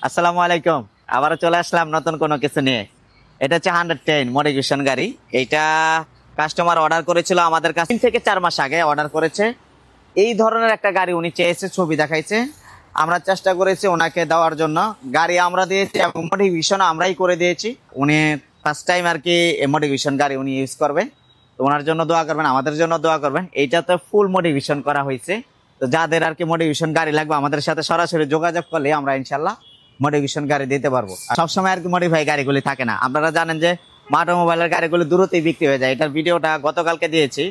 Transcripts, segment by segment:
আসসালামু আলাইকুম। আবারও চলে আসলাম নতুন কোনো কিছু নিয়ে। এটা হচ্ছে 110 মডিফিকেশন গাড়ি। এইটা কাস্টমার অর্ডার করেছিল আমাদের কাছে 3 থেকে 4 মাস আগে অর্ডার করেছে। এই ধরনের একটা গাড়ি উনি চেয়েছে, ছবি দেখাইছে। আমরা চেষ্টা করেছি ওনাকে দেওয়ার জন্য। গাড়ি আমরা দিয়েছি এবং মডিফিকেশন আমরাই করে দিয়েছি। উনি ফার্স্ট টাইম আর কি মডিফিকেশন গাড়ি উনি ইউজ করবে। তো ওনার জন্য দোয়া করবেন, আমাদের জন্য দোয়া করবেন। এইটাতে ফুল মডিফিকেশন করা হয়েছে। তো যাদের আর কি মডিফিকেশন গাড়ি লাগবে আমাদের সাথে সরাসরি যোগাযোগ করলে আমরা ইনশাল্লাহ মডিফিকেশন গাড়ি দিতে পারবো। সবসময় আর কি মডিফাই গাড়িগুলি থাকে না। আপনারা জানেন যে অটোমোবাইলের গাড়িগুলি দ্রুতই বিক্রি হয়ে যায়। এটার ভিডিওটা গতকালকে দিয়েছি,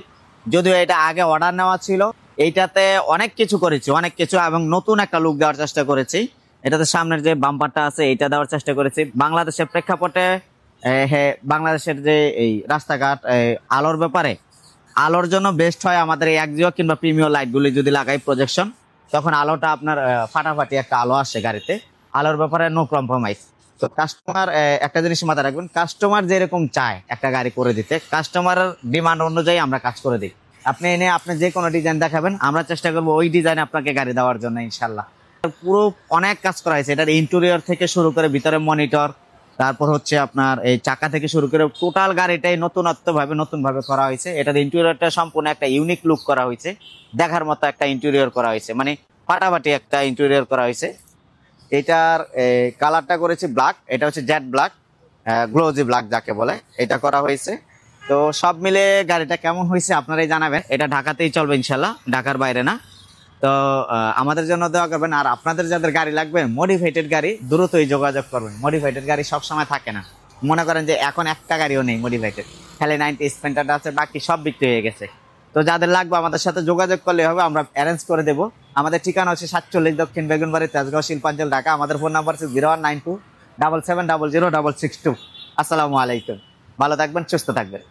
যদিও এটা আগে অর্ডার নেওয়া ছিল। এইটাতে অনেক কিছু করেছি, অনেক কিছু, এবং নতুন একটা লুক দেওয়ার চেষ্টা করেছি। এটাতে সামনের যে বাম্পারটা আছে এটা দেওয়ার চেষ্টা করেছি বাংলাদেশের প্রেক্ষাপটে। হ্যাঁ, বাংলাদেশের যে এই রাস্তাঘাট আলোর ব্যাপারে, আলোর জন্য বেস্ট হয় আমাদের এই একজিও কিংবা প্রিমিয়ার লাইটগুলি যদি লাগাই প্রজেকশন, তখন আলোটা আপনার ফাটাফাটি একটা আলো আসে গাড়িতে। আলোর ব্যাপারে নো কম্প্রোমাইজ। তো কাস্টমার একটা জিনিস মাথায় রাখবেন, কাস্টমার যেরকম চায় একটা গাড়ি করে দিতে, কাস্টমারের ডিমান্ড অনুযায়ী আমরা কাজ করে দিই। আপনি এনে আপনি যে কোনো ডিজাইন দেখাবেন, আমরা চেষ্টা করবো ওই ডিজাইনে আপনাকে গাড়ি দেওয়ার জন্য ইনশাল্লাহ। পুরো অনেক কাজ করা হয়েছে এটার, ইন্টেরিয়র থেকে শুরু করে ভিতরে মনিটর, তারপর হচ্ছে আপনার এই চাকা থেকে শুরু করে টোটাল গাড়িটাই নতুন ভাবে করা হয়েছে। এটার ইন্টেরিয়রটা সম্পূর্ণ একটা ইউনিক লুক করা হয়েছে, দেখার মতো একটা ইন্টেরিয়র করা হয়েছে, মানে ফাটাফাটি একটা ইন্টেরিয়র করা হয়েছে। এটার কালারটা করেছি ব্ল্যাক, এটা হচ্ছে জেড ব্ল্যাক, গ্লোজি ব্ল্যাক যাকে বলে, এটা করা হয়েছে। তো সব মিলে গাড়িটা কেমন হয়েছে আপনারাই জানাবেন। এটা ঢাকাতেই চলবে ইনশাল্লাহ, ঢাকার বাইরে না। তো আমাদের জন্য দেওয়া করবেন। আর আপনাদের যাদের গাড়ি লাগবে মডিফাইটেড গাড়ি, দ্রুতই যোগাযোগ করবেন। মডিফাইটেড গাড়ি সবসময় থাকে না। মনে করেন যে এখন একটা গাড়িও নেই মডিফাইটেড, খালি 90 স্পেন্টারটা আছে, বাকি সব বিক্রি হয়ে গেছে। তো যাদের লাগবে আমাদের সাথে যোগাযোগ করলে হবে, আমরা অ্যারেঞ্জ করে দেবো। আমাদের ঠিকানা হচ্ছে 47 দক্ষিণ বেগুনবাড়ি, তেজগাঁও, শিল্পাঞ্চল, ঢাকা। আমাদের ফোন নাম্বার হচ্ছে 0192 770 662। আসসালামু আলাইকুম। ভালো থাকবেন, সুস্থ থাকবেন।